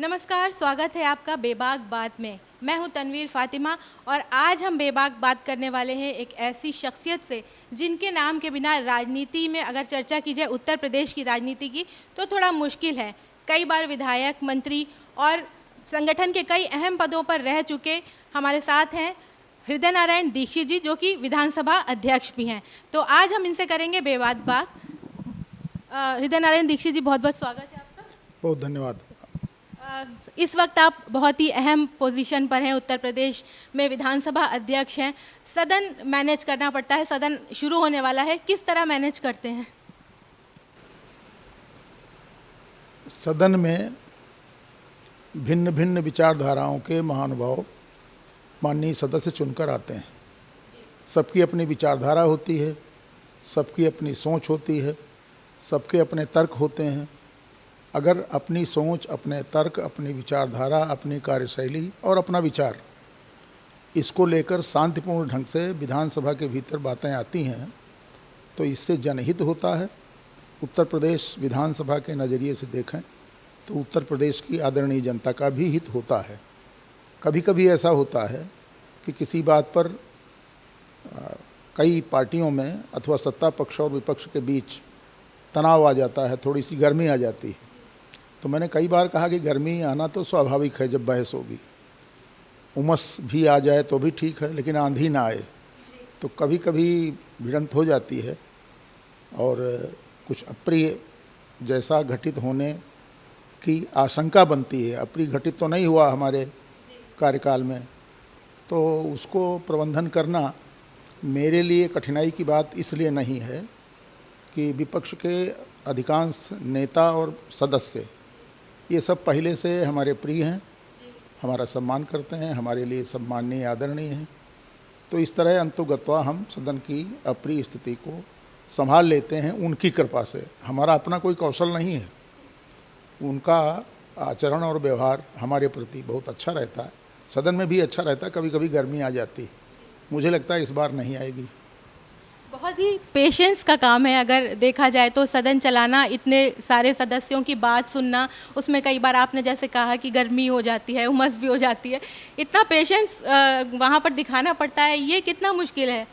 नमस्कार, स्वागत है आपका बेबाक बात में। मैं हूं तनवीर फातिमा और आज हम बेबाक बात करने वाले हैं एक ऐसी शख्सियत से जिनके नाम के बिना राजनीति में अगर चर्चा की जाए उत्तर प्रदेश की राजनीति की तो थोड़ा मुश्किल है। कई बार विधायक, मंत्री और संगठन के कई अहम पदों पर रह चुके हमारे साथ हैं हृदय नारायण दीक्षित जी, जो कि विधानसभा अध्यक्ष भी हैं। तो आज हम इनसे करेंगे बेबाक बात। हृदय नारायण दीक्षित जी, बहुत बहुत स्वागत है आपका। बहुत धन्यवाद। इस वक्त आप बहुत ही अहम पोजीशन पर हैं, उत्तर प्रदेश में विधानसभा अध्यक्ष हैं। सदन मैनेज करना पड़ता है, सदन शुरू होने वाला है, किस तरह मैनेज करते हैं? सदन में भिन्न भिन्न विचारधाराओं के महानुभाव माननीय सदस्य चुनकर आते हैं। सबकी अपनी विचारधारा होती है, सबकी अपनी सोच होती है, सबके अपने तर्क होते हैं। अगर अपनी सोच, अपने तर्क, अपनी विचारधारा, अपनी कार्यशैली और अपना विचार, इसको लेकर शांतिपूर्ण ढंग से विधानसभा के भीतर बातें आती हैं तो इससे जनहित होता है। उत्तर प्रदेश विधानसभा के नज़रिए से देखें तो उत्तर प्रदेश की आदरणीय जनता का भी हित होता है। कभी कभी ऐसा होता है कि किसी बात पर कई पार्टियों में अथवा सत्ता पक्ष और विपक्ष के बीच तनाव आ जाता है, थोड़ी सी गर्मी आ जाती है। तो मैंने कई बार कहा कि गर्मी आना तो स्वाभाविक है, जब बहस होगी उमस भी आ जाए तो भी ठीक है, लेकिन आंधी ना आए। तो कभी कभी भिड़ंत हो जाती है और कुछ अप्रिय जैसा घटित होने की आशंका बनती है। अप्रिय घटित तो नहीं हुआ हमारे कार्यकाल में, तो उसको प्रबंधन करना मेरे लिए कठिनाई की बात इसलिए नहीं है कि विपक्ष के अधिकांश नेता और सदस्य ये सब पहले से हमारे प्रिय हैं, हमारा सम्मान करते हैं, हमारे लिए सम्माननीय, आदरणीय हैं। तो इस तरह अंतुगत्वा हम सदन की अप्रिय स्थिति को संभाल लेते हैं उनकी कृपा से। हमारा अपना कोई कौशल नहीं है, उनका आचरण और व्यवहार हमारे प्रति बहुत अच्छा रहता है। सदन में भी अच्छा रहता है। कभी कभी गर्मी आ जाती है, मुझे लगता है इस बार नहीं आएगी। बहुत ही पेशेंस का काम है अगर देखा जाए तो सदन चलाना, इतने सारे सदस्यों की बात सुनना, उसमें कई बार आपने जैसे कहा कि गर्मी हो जाती है, उमस भी हो जाती है, इतना पेशेंस वहाँ पर दिखाना पड़ता है, ये कितना मुश्किल है?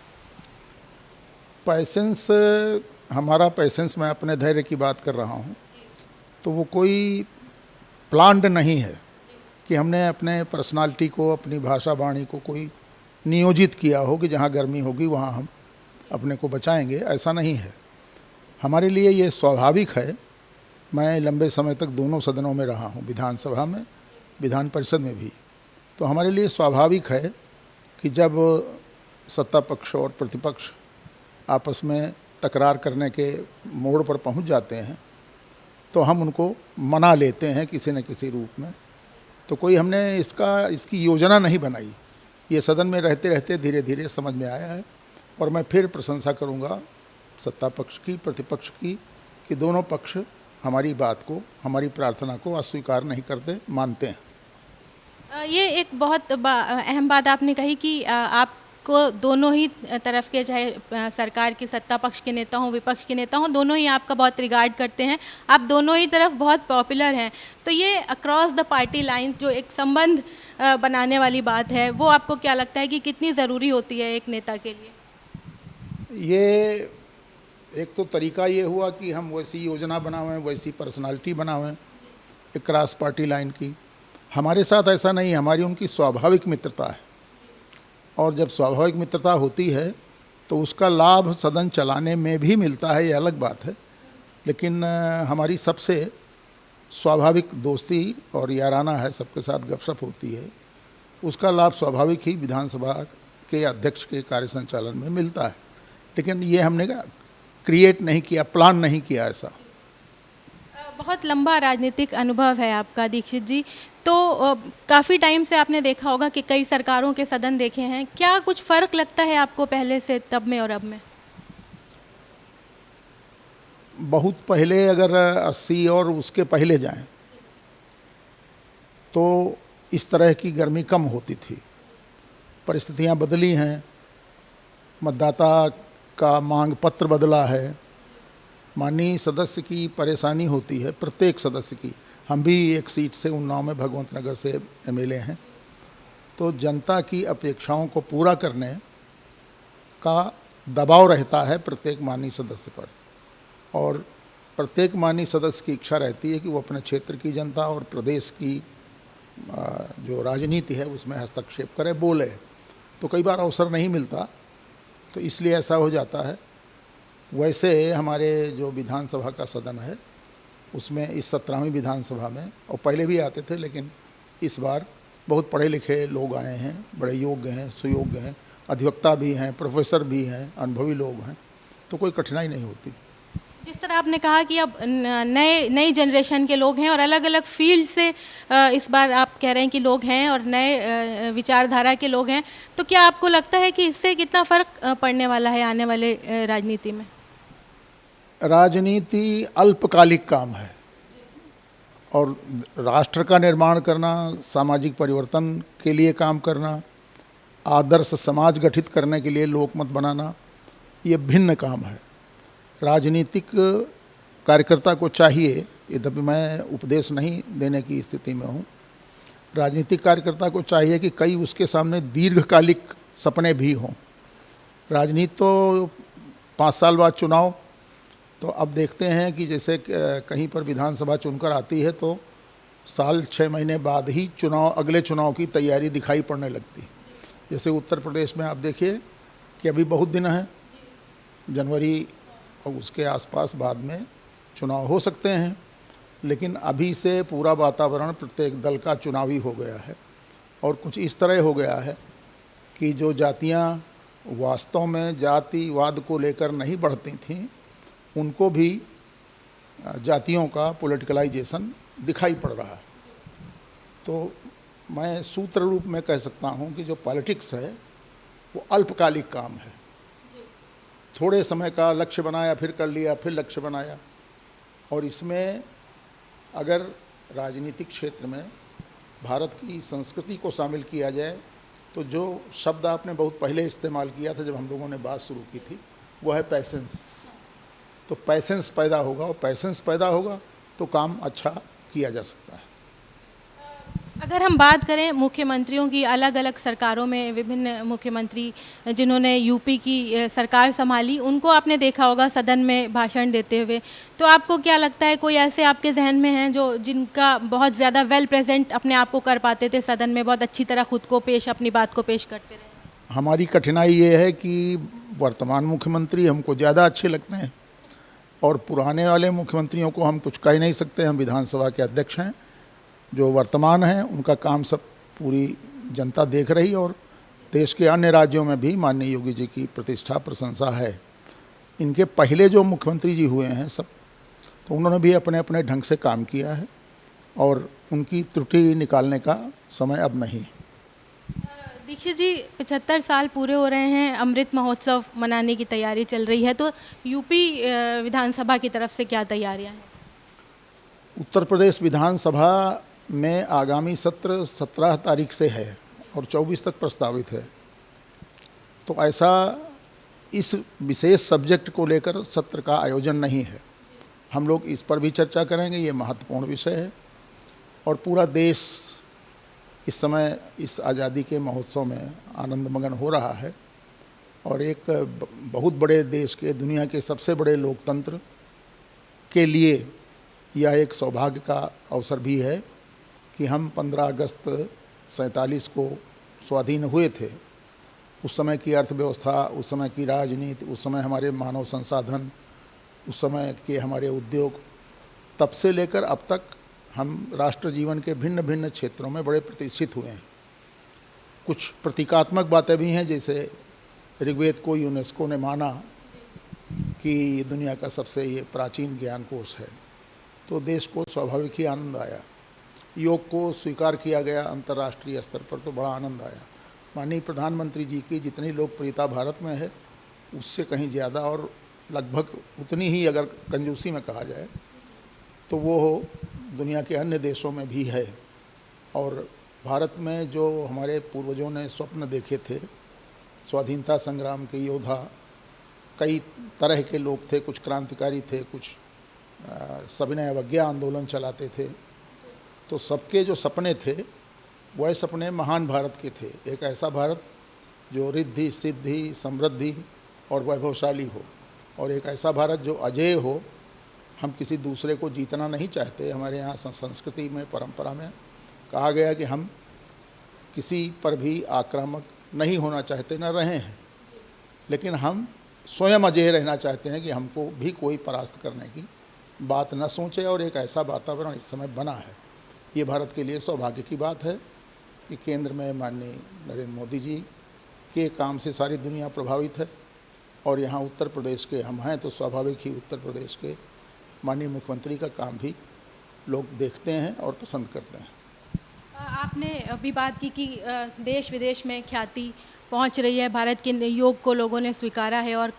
पैसेंस, हमारा पैसेंस, मैं अपने धैर्य की बात कर रहा हूँ, तो वो कोई प्लान्ड नहीं है कि हमने अपने पर्सनालिटी को, अपनी भाषा वाणी को कोई नियोजित किया हो कि जहाँ गर्मी होगी वहाँ हम अपने को बचाएंगे। ऐसा नहीं है। हमारे लिए ये स्वाभाविक है। मैं लंबे समय तक दोनों सदनों में रहा हूँ, विधानसभा में, विधान परिषद में भी। तो हमारे लिए स्वाभाविक है कि जब सत्ता पक्ष और प्रतिपक्ष आपस में तकरार करने के मोड़ पर पहुँच जाते हैं तो हम उनको मना लेते हैं किसी न किसी रूप में। तो कोई हमने इसकी योजना नहीं बनाई। ये सदन में रहते रहते धीरे धीरे समझ में आया है। और मैं फिर प्रशंसा करूंगा सत्ता पक्ष की, प्रतिपक्ष की, कि दोनों पक्ष हमारी बात को, हमारी प्रार्थना को अस्वीकार नहीं करते, मानते हैं। ये एक बहुत अहम बात आपने कही कि आपको दोनों ही तरफ के, चाहे सरकार की सत्ता पक्ष के नेता हों, विपक्ष के नेता हों, दोनों ही आपका बहुत रिगार्ड करते हैं, आप दोनों ही तरफ बहुत पॉपुलर हैं। तो ये अक्रॉस द पार्टी लाइन जो एक संबंध बनाने वाली बात है, वो आपको क्या लगता है कि कितनी ज़रूरी होती है एक नेता के लिए? ये एक तो तरीका ये हुआ कि हम वैसी योजना बनावें, वैसी पर्सनालिटी बनावें, एक क्रॉस पार्टी लाइन की। हमारे साथ ऐसा नहीं, हमारी उनकी स्वाभाविक मित्रता है। और जब स्वाभाविक मित्रता होती है तो उसका लाभ सदन चलाने में भी मिलता है, ये अलग बात है। लेकिन हमारी सबसे स्वाभाविक दोस्ती और याराना है, सबके साथ गपशप होती है, उसका लाभ स्वाभाविक ही विधानसभा के अध्यक्ष के कार्य संचालन में मिलता है। लेकिन ये हमने क्रिएट नहीं किया, प्लान नहीं किया ऐसा। बहुत लंबा राजनीतिक अनुभव है आपका दीक्षित जी, तो काफ़ी टाइम से आपने देखा होगा कि कई सरकारों के सदन देखे हैं। क्या कुछ फ़र्क लगता है आपको पहले से, तब में और अब में? बहुत पहले, अगर 80 और उसके पहले जाएं तो इस तरह की गर्मी कम होती थी। परिस्थितियां बदली हैं, मतदाता का मांग पत्र बदला है। माननीय सदस्य की परेशानी होती है, प्रत्येक सदस्य की। हम भी एक सीट से उन्नाव में भगवंत नगर से एमएलए हैं, तो जनता की अपेक्षाओं को पूरा करने का दबाव रहता है प्रत्येक माननीय सदस्य पर, और प्रत्येक माननीय सदस्य की इच्छा रहती है कि वो अपने क्षेत्र की जनता और प्रदेश की जो राजनीति है उसमें हस्तक्षेप करे, बोले। तो कई बार अवसर नहीं मिलता, तो इसलिए ऐसा हो जाता है। वैसे हमारे जो विधानसभा का सदन है उसमें इस 17वीं विधानसभा में, और पहले भी आते थे, लेकिन इस बार बहुत पढ़े लिखे लोग आए हैं, बड़े योग्य हैं, सुयोग्य हैं, अधिवक्ता भी हैं, प्रोफेसर भी हैं, अनुभवी लोग हैं, तो कोई कठिनाई नहीं होती। जिस तरह आपने कहा कि अब नई जनरेशन के लोग हैं और अलग अलग फील्ड से इस बार आप कह रहे हैं कि लोग हैं और नए विचारधारा के लोग हैं, तो क्या आपको लगता है कि इससे कितना फ़र्क पड़ने वाला है आने वाले राजनीति में? राजनीति अल्पकालिक काम है, और राष्ट्र का निर्माण करना, सामाजिक परिवर्तन के लिए काम करना, आदर्श समाज गठित करने के लिए लोकमत बनाना, ये भिन्न काम है। राजनीतिक कार्यकर्ता को चाहिए, यद्यपि मैं उपदेश नहीं देने की स्थिति में हूँ, राजनीतिक कार्यकर्ता को चाहिए कि कई उसके सामने दीर्घकालिक सपने भी हों। राजनीति तो 5 साल बाद चुनाव, तो अब देखते हैं कि जैसे कहीं पर विधानसभा चुनकर आती है तो साल 6 महीने बाद ही चुनाव, अगले चुनाव की तैयारी दिखाई पड़ने लगती। जैसे उत्तर प्रदेश में आप देखिए कि अभी बहुत दिन हैं, जनवरी और उसके आसपास बाद में चुनाव हो सकते हैं, लेकिन अभी से पूरा वातावरण प्रत्येक दल का चुनावी हो गया है। और कुछ इस तरह हो गया है कि जो जातियां वास्तव में जातिवाद को लेकर नहीं बढ़ती थीं, उनको भी जातियों का पॉलिटिकलाइजेशन दिखाई पड़ रहा है। तो मैं सूत्र रूप में कह सकता हूँ कि जो पॉलिटिक्स है वो अल्पकालिक काम है। थोड़े समय का लक्ष्य बनाया, फिर कर लिया, फिर लक्ष्य बनाया, और इसमें अगर राजनीतिक क्षेत्र में भारत की संस्कृति को शामिल किया जाए तो जो शब्द आपने बहुत पहले इस्तेमाल किया था जब हम लोगों ने बात शुरू की थी, वो है पैसेंस। तो पैसेंस पैदा होगा, और पैसेंस पैदा होगा तो काम अच्छा किया जा सकता है। अगर हम बात करें मुख्यमंत्रियों की, अलग अलग सरकारों में विभिन्न मुख्यमंत्री जिन्होंने यूपी की सरकार संभाली, उनको आपने देखा होगा सदन में भाषण देते हुए, तो आपको क्या लगता है कोई ऐसे आपके जहन में हैं जो जिनका बहुत ज़्यादा वेल प्रेजेंट अपने आप को कर पाते थे सदन में, बहुत अच्छी तरह खुद को पेश, अपनी बात को पेश करते रहे? हमारी कठिनाई ये है कि वर्तमान मुख्यमंत्री हमको ज़्यादा अच्छे लगते हैं, और पुराने वाले मुख्यमंत्रियों को हम कुछ कह नहीं सकते। हम विधानसभा के अध्यक्ष हैं, जो वर्तमान हैं उनका काम सब पूरी जनता देख रही, और देश के अन्य राज्यों में भी माननीय योगी जी की प्रतिष्ठा प्रशंसा है। इनके पहले जो मुख्यमंत्री जी हुए हैं सब, तो उन्होंने भी अपने अपने ढंग से काम किया है, और उनकी त्रुटि निकालने का समय अब नहीं। दीक्षित जी, 75 साल पूरे हो रहे हैं, अमृत महोत्सव मनाने की तैयारी चल रही है, तो यूपी विधानसभा की तरफ से क्या तैयारियां हैं? उत्तर प्रदेश विधानसभा में आगामी सत्र 17 तारीख से है और 24 तक प्रस्तावित है। तो ऐसा इस विशेष सब्जेक्ट को लेकर सत्र का आयोजन नहीं है। हम लोग इस पर भी चर्चा करेंगे, ये महत्वपूर्ण विषय है, और पूरा देश इस समय इस आज़ादी के महोत्सव में आनंद मगन हो रहा है। और एक बहुत बड़े देश के, दुनिया के सबसे बड़े लोकतंत्र के लिए यह एक सौभाग्य का अवसर भी है कि हम 15 अगस्त 47 को स्वाधीन हुए थे। उस समय की अर्थव्यवस्था, उस समय की राजनीति, उस समय हमारे मानव संसाधन, उस समय के हमारे उद्योग, तब से लेकर अब तक हम राष्ट्र जीवन के भिन्न भिन्न क्षेत्रों में बड़े प्रतिष्ठित हुए हैं। कुछ प्रतीकात्मक बातें भी हैं, जैसे ऋग्वेद को यूनेस्को ने माना कि दुनिया का सबसे ये प्राचीन ज्ञान कोश है, तो देश को स्वाभाविक ही आनंद आया। योग को स्वीकार किया गया अंतर्राष्ट्रीय स्तर पर, तो बड़ा आनंद आया। माननीय प्रधानमंत्री जी की जितनी लोकप्रियता भारत में है उससे कहीं ज़्यादा, और लगभग उतनी ही अगर कंजूसी में कहा जाए तो वो दुनिया के अन्य देशों में भी है। और भारत में जो हमारे पूर्वजों ने स्वप्न देखे थे, स्वाधीनता संग्राम के योद्धा कई तरह के लोग थे, कुछ क्रांतिकारी थे, कुछ सविनय अवज्ञा आंदोलन चलाते थे। तो सबके जो सपने थे वह सपने महान भारत के थे, एक ऐसा भारत जो रिद्धि सिद्धि समृद्धि और वैभवशाली हो, और एक ऐसा भारत जो अजेय हो। हम किसी दूसरे को जीतना नहीं चाहते। हमारे यहाँ संस्कृति में, परंपरा में कहा गया कि हम किसी पर भी आक्रामक नहीं होना चाहते, न रहे हैं, लेकिन हम स्वयं अजेय रहना चाहते हैं कि हमको भी कोई परास्त करने की बात न सोचे, और एक ऐसा वातावरण इस समय बना है। ये भारत के लिए सौभाग्य की बात है कि केंद्र में माननीय नरेंद्र मोदी जी के काम से सारी दुनिया प्रभावित है, और यहाँ उत्तर प्रदेश के हम हैं तो स्वाभाविक ही उत्तर प्रदेश के माननीय मुख्यमंत्री का काम भी लोग देखते हैं और पसंद करते हैं। आपने अभी बात की कि देश विदेश में ख्याति पहुंच रही है, भारत के योग को लोगों ने स्वीकारा है, और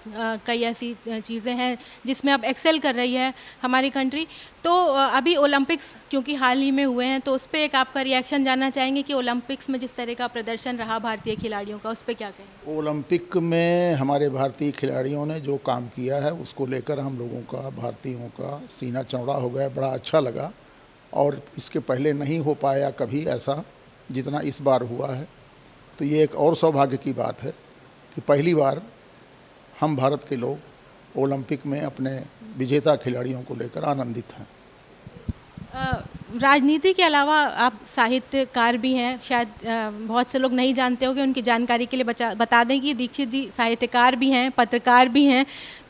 कई ऐसी चीज़ें हैं जिसमें अब एक्सेल कर रही है हमारी कंट्री। तो अभी ओलंपिक्स क्योंकि हाल ही में हुए हैं, तो उस पर एक आपका रिएक्शन जानना चाहेंगे कि ओलंपिक्स में जिस तरह का प्रदर्शन रहा भारतीय खिलाड़ियों का, उस पर क्या कहें? ओलंपिक में हमारे भारतीय खिलाड़ियों ने जो काम किया है उसको लेकर हम लोगों का, भारतीयों का सीना चौड़ा हो गया, बड़ा अच्छा लगा। और इसके पहले नहीं हो पाया कभी ऐसा जितना इस बार हुआ है। तो ये एक और सौभाग्य की बात है कि पहली बार हम भारत के लोग ओलंपिक में अपने विजेता खिलाड़ियों को लेकर आनंदित हैं। राजनीति के अलावा आप साहित्यकार भी हैं, शायद बहुत से लोग नहीं जानते होंगे, उनकी जानकारी के लिए बता दें कि दीक्षित जी साहित्यकार भी हैं, पत्रकार भी हैं।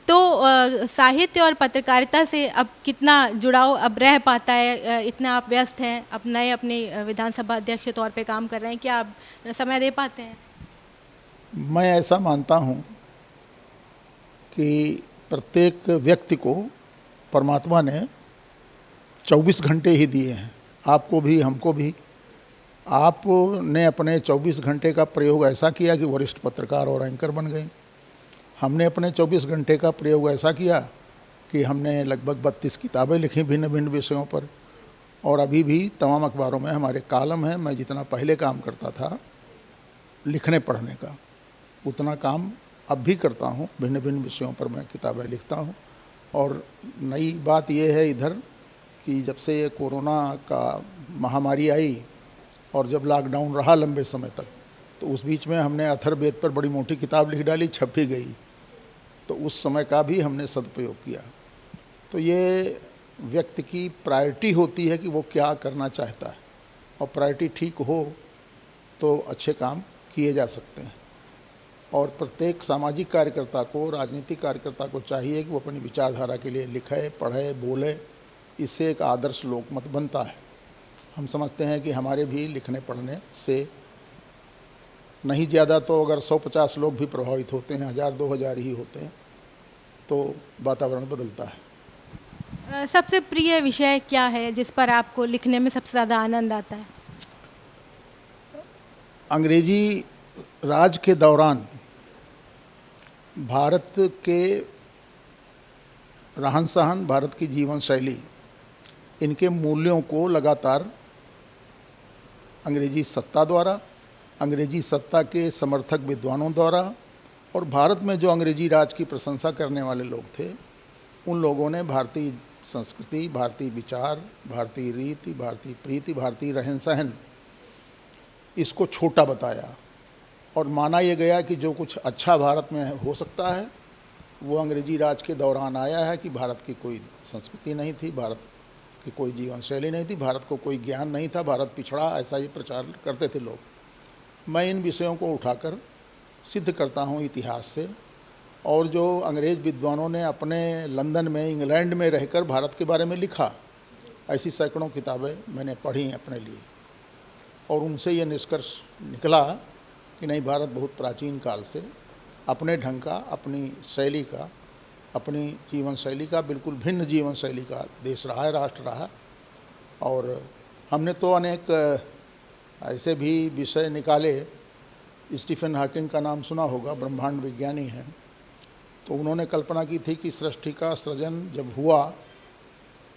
तो साहित्य और पत्रकारिता से अब कितना जुड़ाव अब रह पाता है? इतना आप व्यस्त हैं, अब नए अपने विधानसभा अध्यक्ष के तौर पे काम कर रहे हैं, क्या आप समय दे पाते हैं? मैं ऐसा मानता हूँ कि प्रत्येक व्यक्ति को परमात्मा ने 24 घंटे ही दिए हैं, आपको भी हमको भी। आपने अपने 24 घंटे का प्रयोग ऐसा किया कि वरिष्ठ पत्रकार और एंकर बन गए। हमने अपने 24 घंटे का प्रयोग ऐसा किया कि हमने लगभग 32 किताबें लिखी भिन्न भिन्न विषयों पर, और अभी भी तमाम अखबारों में हमारे कॉलम हैं। मैं जितना पहले काम करता था लिखने पढ़ने का, उतना काम अब भी करता हूँ। भिन्न भिन्न विषयों पर मैं किताबें लिखता हूँ। और नई बात यह है इधर कि जब से ये कोरोना का महामारी आई और जब लॉकडाउन रहा लंबे समय तक, तो उस बीच में हमने अथर्ववेद पर बड़ी मोटी किताब लिख डाली, छप भी गई। तो उस समय का भी हमने सदुपयोग किया। तो ये व्यक्ति की प्रायोरिटी होती है कि वो क्या करना चाहता है, और प्रायोरिटी ठीक हो तो अच्छे काम किए जा सकते हैं। और प्रत्येक सामाजिक कार्यकर्ता को, राजनीतिक कार्यकर्ता को चाहिए कि वो अपनी विचारधारा के लिए लिखे, पढ़े, बोले। इससे एक आदर्श लोकमत बनता है। हम समझते हैं कि हमारे भी लिखने पढ़ने से नहीं ज़्यादा तो अगर 100-50 लोग भी प्रभावित होते हैं, 1000-2000 ही होते हैं, तो वातावरण बदलता है। सबसे प्रिय विषय क्या है जिस पर आपको लिखने में सबसे ज़्यादा आनंद आता है? अंग्रेजी राज के दौरान भारत के रहन सहन, भारत की जीवन शैली, इनके मूल्यों को लगातार अंग्रेजी सत्ता द्वारा, अंग्रेजी सत्ता के समर्थक विद्वानों द्वारा, और भारत में जो अंग्रेजी राज की प्रशंसा करने वाले लोग थे, उन लोगों ने भारतीय संस्कृति, भारतीय विचार, भारतीय रीति, भारतीय प्रीति, भारतीय रहन सहन, इसको छोटा बताया। और माना यह गया कि जो कुछ अच्छा भारत में हो सकता है वो अंग्रेजी राज के दौरान आया है। कि भारत की कोई संस्कृति नहीं थी, भारत की कोई जीवन शैली नहीं थी, भारत को कोई ज्ञान नहीं था, भारत पिछड़ा, ऐसा ये प्रचार करते थे लोग। मैं इन विषयों को उठाकर सिद्ध करता हूँ इतिहास से। और जो अंग्रेज़ विद्वानों ने अपने लंदन में, इंग्लैंड में रहकर भारत के बारे में लिखा, ऐसी सैकड़ों किताबें मैंने पढ़ी अपने लिए, और उनसे ये निष्कर्ष निकला कि नहीं, भारत बहुत प्राचीन काल से अपने ढंग का, अपनी शैली का, अपनी जीवन शैली का, बिल्कुल भिन्न जीवन शैली का देश रहा है, राष्ट्र रहा। और हमने तो अनेक ऐसे भी विषय निकाले। स्टीफन हॉकिंग का नाम सुना होगा, ब्रह्मांड विज्ञानी हैं। तो उन्होंने कल्पना की थी कि सृष्टि का सृजन जब हुआ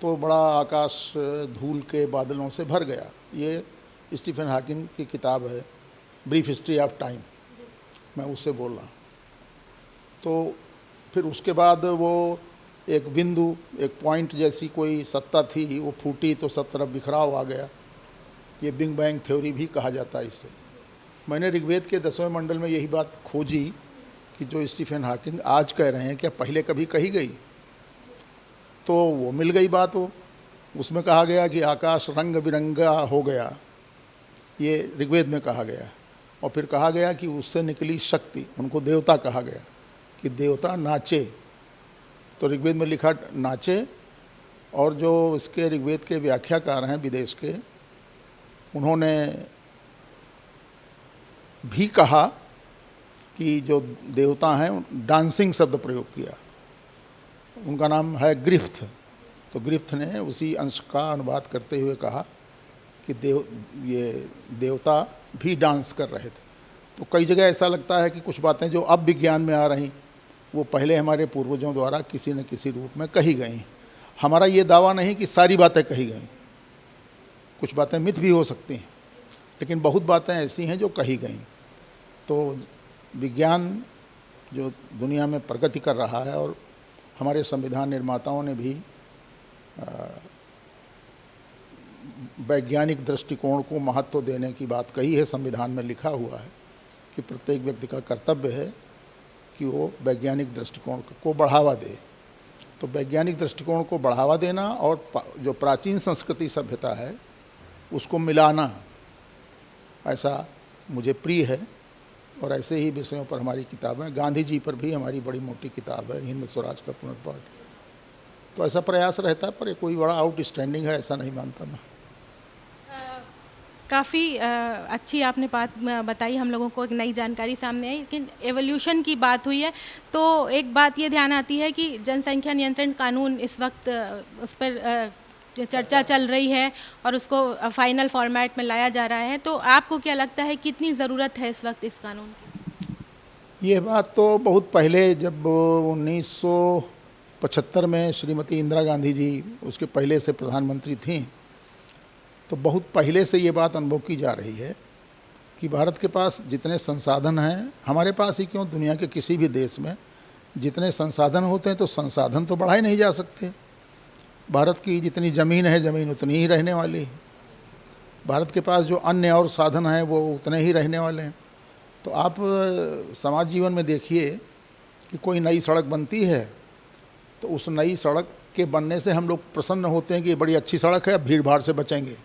तो बड़ा आकाश धूल के बादलों से भर गया। ये स्टीफन हॉकिंग की किताब है, ब्रीफ हिस्ट्री ऑफ टाइम, मैं उससे बोल रहा हूँ। तो फिर उसके बाद वो एक बिंदु, एक पॉइंट जैसी कोई सत्ता थी, वो फूटी तो सब तरफ बिखराव आ गया। ये बिग बैंग थ्योरी भी कहा जाता है इसे। मैंने ऋग्वेद के 10वें मंडल में यही बात खोजी कि जो स्टीफन हॉकिंग आज कह रहे हैं क्या पहले कभी कही गई, तो वो मिल गई बात। वो उसमें कहा गया कि आकाश रंग बिरंगा हो गया, ये ऋग्वेद में कहा गया। और फिर कहा गया कि उससे निकली शक्ति, उनको देवता कहा गया कि देवता नाचे, तो ऋग्वेद में लिखा नाचे। और जो इसके ऋग्वेद के व्याख्याकार हैं विदेश के, उन्होंने भी कहा कि जो देवता हैं डांसिंग शब्द प्रयोग किया। उनका नाम है ग्रिफ्थ। तो ग्रिफ्थ ने उसी अंश का अनुवाद करते हुए कहा कि ये देवता भी डांस कर रहे थे। तो कई जगह ऐसा लगता है कि कुछ बातें जो अब विज्ञान में आ रही, वो पहले हमारे पूर्वजों द्वारा किसी न किसी रूप में कही गई। हमारा ये दावा नहीं कि सारी बातें कही गई, कुछ बातें मिथ भी हो सकती हैं, लेकिन बहुत बातें ऐसी हैं जो कही गई। तो विज्ञान जो दुनिया में प्रगति कर रहा है, और हमारे संविधान निर्माताओं ने भी वैज्ञानिक दृष्टिकोण को महत्व देने की बात कही है। संविधान में लिखा हुआ है कि प्रत्येक व्यक्ति का कर्तव्य है कि वो वैज्ञानिक दृष्टिकोण को बढ़ावा दे। तो वैज्ञानिक दृष्टिकोण को बढ़ावा देना और जो प्राचीन संस्कृति सभ्यता है उसको मिलाना, ऐसा मुझे प्रिय है। और ऐसे ही विषयों पर हमारी किताबें, गांधी जी पर भी हमारी बड़ी मोटी किताब है हिंद स्वराज का पुनर्पाठ। तो ऐसा प्रयास रहता है, पर ये कोई बड़ा आउटस्टैंडिंग है ऐसा नहीं मानता मैं। काफ़ी अच्छी आपने बात बताई, हम लोगों को एक नई जानकारी सामने आई। लेकिन एवोल्यूशन की बात हुई है तो एक बात ये ध्यान आती है कि जनसंख्या नियंत्रण कानून इस वक्त उस पर चर्चा चल रही है और उसको फाइनल फॉर्मेट में लाया जा रहा है। तो आपको क्या लगता है कितनी ज़रूरत है इस वक्त इस कानून की? ये बात तो बहुत पहले, जब 1975 में श्रीमती इंदिरा गांधी जी उसके पहले से प्रधानमंत्री थीं, तो बहुत पहले से ये बात अनुभव की जा रही है कि भारत के पास जितने संसाधन हैं, हमारे पास ही क्यों, दुनिया के किसी भी देश में जितने संसाधन होते हैं तो संसाधन तो बढ़ाए नहीं जा सकते। भारत की जितनी ज़मीन है, ज़मीन उतनी ही रहने वाली है। भारत के पास जो अन्य और साधन हैं वो उतने ही रहने वाले हैं। तो आप समाज जीवन में देखिए कि कोई नई सड़क बनती है तो उस नई सड़क के बनने से हम लोग प्रसन्न होते हैं कि ये बड़ी अच्छी सड़क है, अब भीड़ भाड़ से बचेंगे।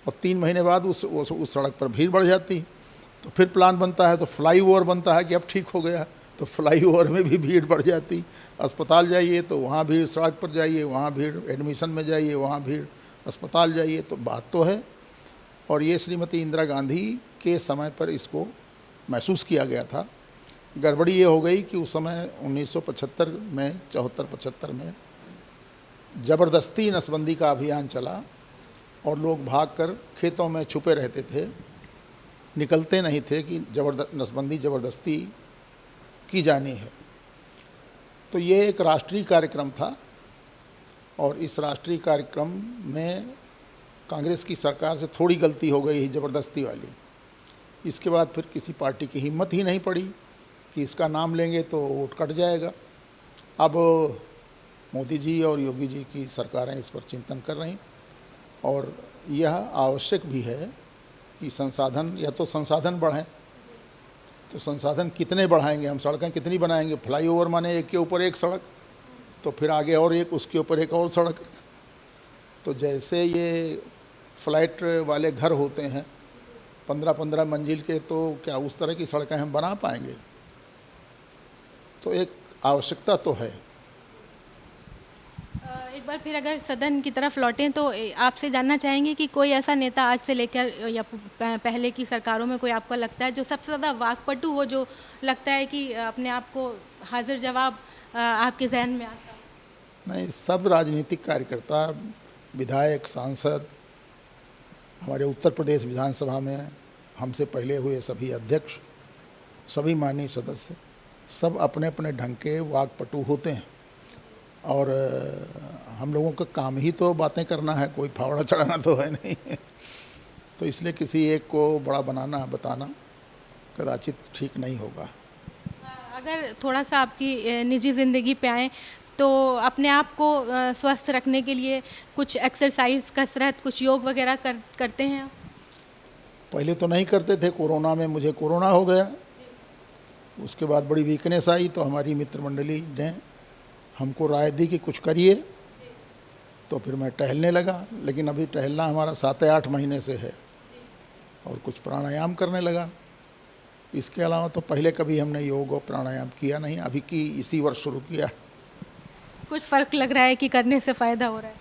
और 3 महीने बाद उस सड़क पर भीड़ बढ़ जाती। तो फिर प्लान बनता है, तो फ्लाईओवर बनता है कि अब ठीक हो गया, तो फ्लाईओवर में भी भीड़ बढ़ जाती। अस्पताल जाइए तो वहाँ भीड़, सड़क पर जाइए वहाँ भीड़, एडमिशन में जाइए वहाँ भीड़, अस्पताल जाइए। तो बात तो है। और ये श्रीमती इंदिरा गांधी के समय पर इसको महसूस किया गया था। गड़बड़ी ये हो गई कि उस समय 1975 में, 74-75 में ज़बरदस्ती नसबंदी का अभियान चला और लोग भागकर खेतों में छुपे रहते थे, निकलते नहीं थे कि नसबंदी ज़बरदस्ती की जानी है। तो ये एक राष्ट्रीय कार्यक्रम था और इस राष्ट्रीय कार्यक्रम में कांग्रेस की सरकार से थोड़ी गलती हो गई ज़बरदस्ती वाली। इसके बाद फिर किसी पार्टी की हिम्मत ही नहीं पड़ी कि इसका नाम लेंगे तो वोट कट जाएगा। अब मोदी जी और योगी जी की सरकारें इस पर चिंतन कर रही और यह आवश्यक भी है कि संसाधन, या तो संसाधन बढ़ें, तो संसाधन कितने बढ़ाएंगे हम, सड़कें कितनी बनाएंगे? फ्लाईओवर माने एक के ऊपर एक सड़क, तो फिर आगे और एक, उसके ऊपर एक और सड़क। तो जैसे ये फ्लैट वाले घर होते हैं 15-15 मंजिल के, तो क्या उस तरह की सड़कें हम बना पाएंगे? तो एक आवश्यकता तो है। एक बार फिर अगर सदन की तरफ लौटें तो आपसे जानना चाहेंगे कि कोई ऐसा नेता आज से लेकर या पहले की सरकारों में कोई आपको लगता है जो सबसे ज़्यादा वाकपटु हो, जो लगता है कि अपने आप को हाजिर जवाब आपके जहन में आता है? नहीं, सब राजनीतिक कार्यकर्ता, विधायक, सांसद, हमारे उत्तर प्रदेश विधानसभा में हमसे पहले हुए सभी अध्यक्ष, सभी माननीय सदस्य, सब अपने अपने ढंग के वाकपटु होते हैं। और हम लोगों का काम ही तो बातें करना है, कोई फावड़ा चढ़ाना तो है नहीं। तो इसलिए किसी एक को बड़ा बनाना, बताना कदाचित ठीक नहीं होगा। अगर थोड़ा सा आपकी निजी ज़िंदगी पे आएँ तो अपने आप को स्वस्थ रखने के लिए कुछ एक्सरसाइज, कसरत, कुछ योग वगैरह करते हैं आप? पहले तो नहीं करते थे, कोरोना में मुझे कोरोना हो गया। उसके बाद बड़ी वीकनेस आई तो हमारी मित्र मंडली ने हमको राय दी कि कुछ करिए, तो फिर मैं टहलने लगा। लेकिन अभी टहलना हमारा 7-8 महीने से है और कुछ प्राणायाम करने लगा। इसके अलावा तो पहले कभी हमने योग और प्राणायाम किया नहीं, अभी की इसी वर्ष शुरू किया। कुछ फ़र्क लग रहा है कि करने से फ़ायदा हो रहा है?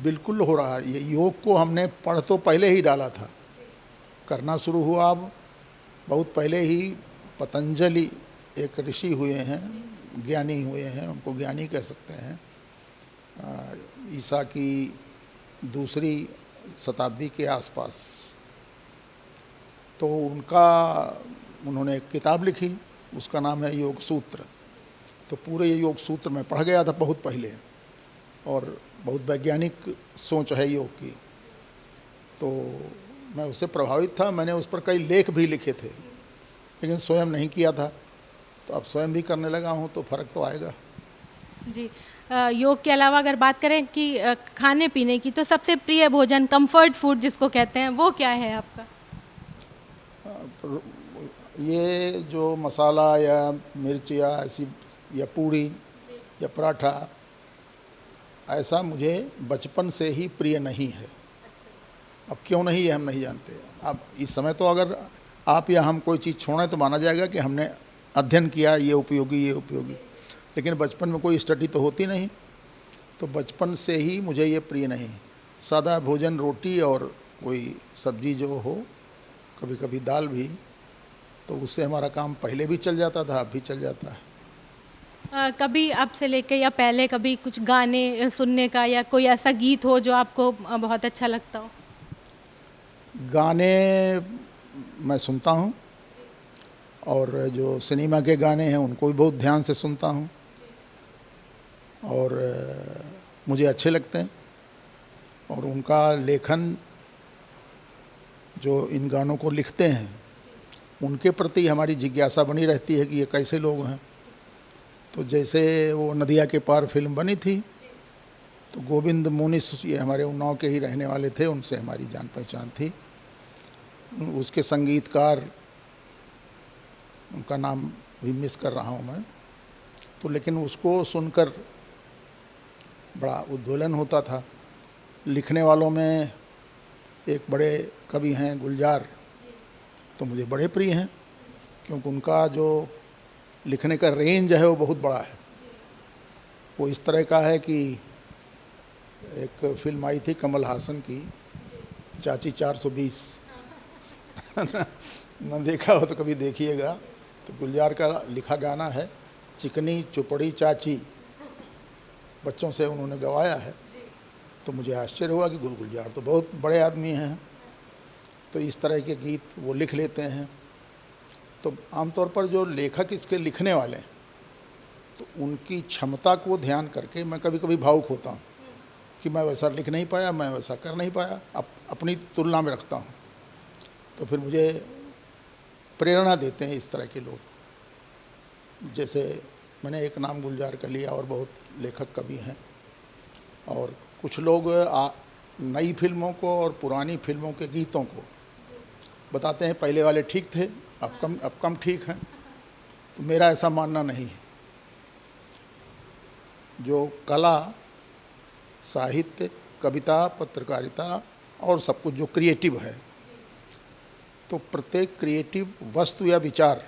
बिल्कुल हो रहा है। ये योग को हमने पढ़ तो पहले ही डाला था, करना शुरू हुआ अब बहुत पहले ही। पतंजलि एक ऋषि हुए हैं, ज्ञानी हुए हैं, उनको ज्ञानी कह सकते हैं, ईसा की 2री शताब्दी के आसपास। तो उन्होंने एक किताब लिखी, उसका नाम है योग सूत्र। तो पूरे ये योग सूत्र में पढ़ गया था बहुत पहले, और बहुत वैज्ञानिक सोच है योग की। तो मैं उससे प्रभावित था, मैंने उस पर कई लेख भी लिखे थे, लेकिन स्वयं नहीं किया था। तो अब स्वयं भी करने लगा हूँ, तो फ़र्क तो आएगा। जी, योग के अलावा अगर बात करें कि खाने पीने की, तो सबसे प्रिय भोजन, कंफर्ट फूड जिसको कहते हैं, वो क्या है आपका? ये जो मसाला या मिर्च या ऐसी या पूड़ी या पराठा, ऐसा मुझे बचपन से ही प्रिय नहीं है। अब क्यों नहीं, ये हम नहीं जानते। अब इस समय तो अगर आप या हम कोई चीज़ छोड़ें तो माना जाएगा कि हमने अध्ययन किया, ये उपयोगी, ये उपयोगी। लेकिन बचपन में कोई स्टडी तो होती नहीं, तो बचपन से ही मुझे ये प्रिय नहीं। सादा भोजन, रोटी और कोई सब्जी जो हो, कभी कभी दाल भी, तो उससे हमारा काम पहले भी चल जाता था, अब भी चल जाता है। कभी अब से लेके या पहले कभी कुछ गाने सुनने का या कोई ऐसा गीत हो जो आपको बहुत अच्छा लगता हो? गाने मैं सुनता हूँ, और जो सिनेमा के गाने हैं उनको भी बहुत ध्यान से सुनता हूँ, और मुझे अच्छे लगते हैं। और उनका लेखन, जो इन गानों को लिखते हैं, उनके प्रति हमारी जिज्ञासा बनी रहती है कि ये कैसे लोग हैं। तो जैसे वो नदिया के पार फिल्म बनी थी, तो गोविंद मुनिस, ये हमारे उन्नाव के ही रहने वाले थे, उनसे हमारी जान पहचान थी। उसके संगीतकार, उनका नाम भी मिस कर रहा हूँ मैं, तो लेकिन उसको सुनकर बड़ा उद्वेलन होता था। लिखने वालों में एक बड़े कवि हैं गुलजार, तो मुझे बड़े प्रिय हैं, क्योंकि उनका जो लिखने का रेंज है वो बहुत बड़ा है। वो इस तरह का है कि एक फिल्म आई थी कमल हासन की, चाची 420 न देखा हो तो कभी देखिएगा। तो गुलजार का लिखा गाना है, चिकनी चुपड़ी चाची, बच्चों से उन्होंने गवाया है। तो मुझे आश्चर्य हुआ कि गुलजार तो बहुत बड़े आदमी हैं, तो इस तरह के गीत वो लिख लेते हैं। तो आमतौर पर जो लेखक इसके लिखने वाले हैं, तो उनकी क्षमता को ध्यान करके मैं कभी कभी भावुक होता हूँ कि मैं वैसा लिख नहीं पाया, मैं वैसा कर नहीं पाया, अपनी तुलना में रखता हूँ। तो फिर मुझे प्रेरणा देते हैं इस तरह के लोग। जैसे मैंने एक नाम गुलजार का लिया, और बहुत लेखक कवि हैं। और कुछ लोग नई फिल्मों को और पुरानी फिल्मों के गीतों को बताते हैं, पहले वाले ठीक थे, अब कम ठीक हैं। तो मेरा ऐसा मानना नहीं है। जो कला, साहित्य, कविता, पत्रकारिता और सब कुछ जो क्रिएटिव है, तो प्रत्येक क्रिएटिव वस्तु या विचार,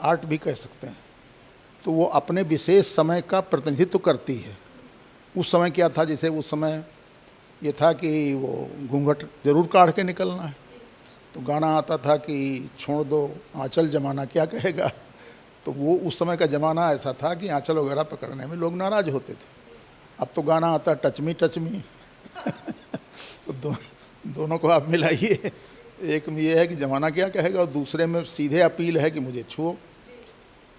आर्ट भी कह सकते हैं, तो वो अपने विशेष समय का प्रतिनिधित्व करती है। उस समय क्या था, जैसे उस समय ये था कि वो घूंघट जरूर काढ़ के निकलना है, तो गाना आता था कि छोड़ दो आंचल जमाना क्या कहेगा। तो वो उस समय का ज़माना ऐसा था कि आंचल वगैरह पकड़ने में लोग नाराज़ होते थे। अब तो गाना आता टच मी तो दोनों को आप मिलाइए, एक में ये है कि ज़माना क्या कहेगा, और दूसरे में सीधे अपील है कि मुझे छुओ।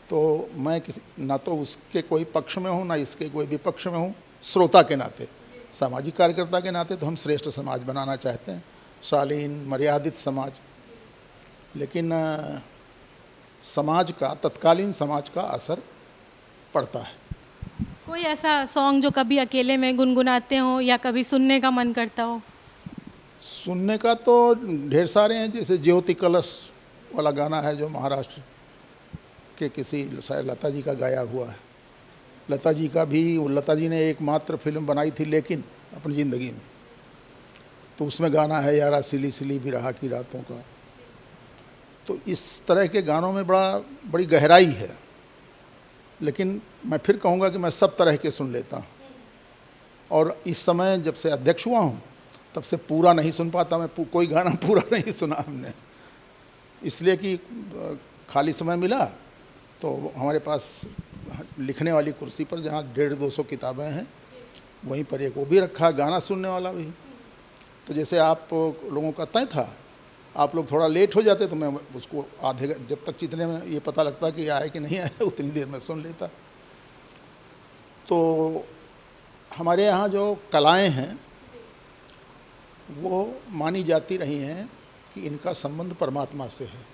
तो मैं किसी ना तो उसके कोई पक्ष में हूँ, ना इसके कोई विपक्ष में हूँ। श्रोता के नाते, सामाजिक कार्यकर्ता के नाते तो हम श्रेष्ठ समाज बनाना चाहते हैं, शालीन मर्यादित समाज। लेकिन समाज का, तत्कालीन समाज का असर पड़ता है। कोई ऐसा सॉन्ग जो कभी अकेले में गुनगुनाते हो या कभी सुनने का मन करता हो? सुनने का तो ढेर सारे हैं, जैसे ज्योति कलश वाला गाना है जो महाराष्ट्र के किसी शायद लता जी का गाया हुआ है। लता जी का भी, लता जी ने एकमात्र फिल्म बनाई थी लेकिन अपनी ज़िंदगी में, तो उसमें गाना है यारा सिली सिली बिरहा की रातों का। तो इस तरह के गानों में बड़ी गहराई है, लेकिन मैं फिर कहूँगा कि मैं सब तरह के सुन लेता हूँ। और इस समय जब से अध्यक्ष हुआ हूँ तब से पूरा नहीं सुन पाता मैं, कोई गाना पूरा नहीं सुना हमने, इसलिए कि खाली समय मिला तो हमारे पास लिखने वाली कुर्सी पर जहाँ 150-200 किताबें हैं वहीं पर एक वो भी रखा, गाना सुनने वाला भी। तो जैसे आप लोगों का तय था, आप लोग थोड़ा लेट हो जाते तो मैं उसको आधे, जब तक जितने में ये पता लगता कि आए कि नहीं आए उतनी देर में सुन लेता। तो हमारे यहाँ जो कलाएं हैं वो मानी जाती रही हैं कि इनका संबंध परमात्मा से है।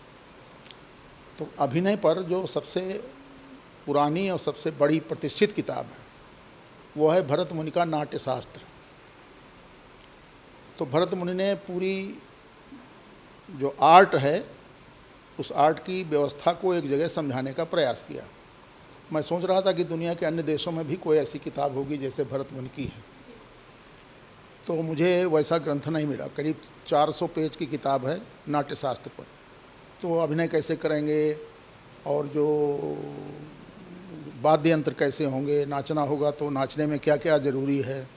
तो अभिनय पर जो सबसे पुरानी और सबसे बड़ी प्रतिष्ठित किताब है वो है भरत मुनि का नाट्य शास्त्र। तो भरत मुनि ने पूरी जो आर्ट है उस आर्ट की व्यवस्था को एक जगह समझाने का प्रयास किया। मैं सोच रहा था कि दुनिया के अन्य देशों में भी कोई ऐसी किताब होगी जैसे भरत मुनि की है, तो मुझे वैसा ग्रंथ नहीं मिला। करीब 400 पेज की किताब है नाट्य शास्त्र पर। तो अभिनय कैसे करेंगे और जो वाद्य यंत्र कैसे होंगे, नाचना होगा तो नाचने में क्या क्या ज़रूरी है,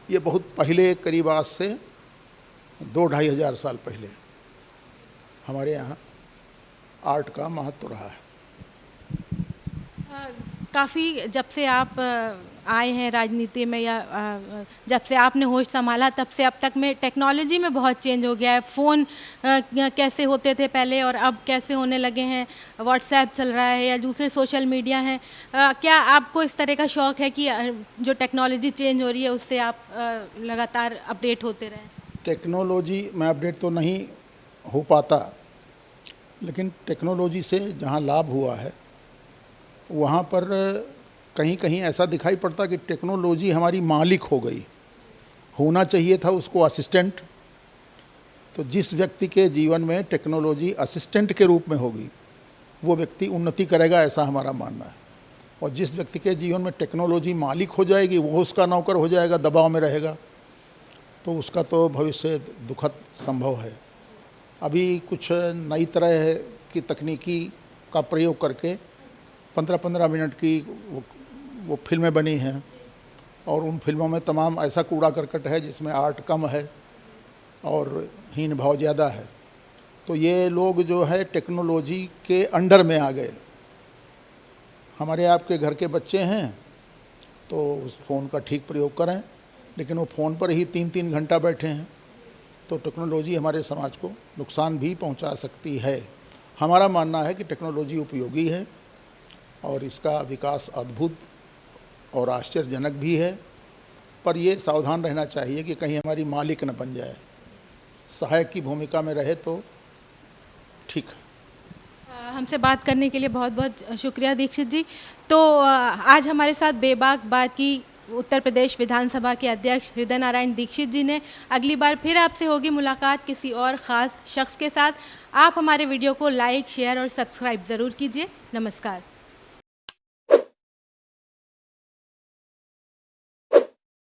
ये बहुत पहले, करीब आज से 2-2.5 हज़ार साल पहले हमारे यहाँ आर्ट का महत्व रहा है। काफ़ी जब से आप आए हैं राजनीति में या जब से आपने होश संभाला तब से अब तक में टेक्नोलॉजी में बहुत चेंज हो गया है। फ़ोन कैसे होते थे पहले और अब कैसे होने लगे हैं, व्हाट्सएप चल रहा है या दूसरे सोशल मीडिया हैं। क्या आपको इस तरह का शौक़ है कि जो टेक्नोलॉजी चेंज हो रही है उससे आप लगातार अपडेट होते रहें? टेक्नोलॉजी में अपडेट तो नहीं हो पाता, लेकिन टेक्नोलॉजी से जहाँ लाभ हुआ है वहाँ पर कहीं कहीं ऐसा दिखाई पड़ता कि टेक्नोलॉजी हमारी मालिक हो गई। होना चाहिए था उसको असिस्टेंट। तो जिस व्यक्ति के जीवन में टेक्नोलॉजी असिस्टेंट के रूप में होगी वो व्यक्ति उन्नति करेगा, ऐसा हमारा मानना है। और जिस व्यक्ति के जीवन में टेक्नोलॉजी मालिक हो जाएगी वो उसका नौकर हो जाएगा, दबाव में रहेगा, तो उसका तो भविष्य दुखद संभव है। अभी कुछ नई तरह की तकनीकी का प्रयोग करके 15-15 मिनट की वो फिल्में बनी हैं और उन फिल्मों में तमाम ऐसा कूड़ा करकट है जिसमें आर्ट कम है और हीन भाव ज़्यादा है। तो ये लोग जो है टेक्नोलॉजी के अंडर में आ गए। हमारे आपके घर के बच्चे हैं तो उस फ़ोन का ठीक प्रयोग करें, लेकिन वो फ़ोन पर ही 3-3 घंटा बैठे हैं, तो टेक्नोलॉजी हमारे समाज को नुकसान भी पहुंचा सकती है। हमारा मानना है कि टेक्नोलॉजी उपयोगी है और इसका विकास अद्भुत और आश्चर्यजनक भी है, पर ये सावधान रहना चाहिए कि कहीं हमारी मालिक न बन जाए। सहायक की भूमिका में रहे तो ठीक है। हमसे बात करने के लिए बहुत बहुत शुक्रिया दीक्षित जी। तो आज हमारे साथ बेबाक बात की उत्तर प्रदेश विधानसभा के अध्यक्ष हृदय नारायण दीक्षित जी ने। अगली बार फिर आपसे होगी मुलाकात किसी और ख़ास शख्स के साथ। आप हमारे वीडियो को लाइक, शेयर और सब्सक्राइब ज़रूर कीजिए। नमस्कार।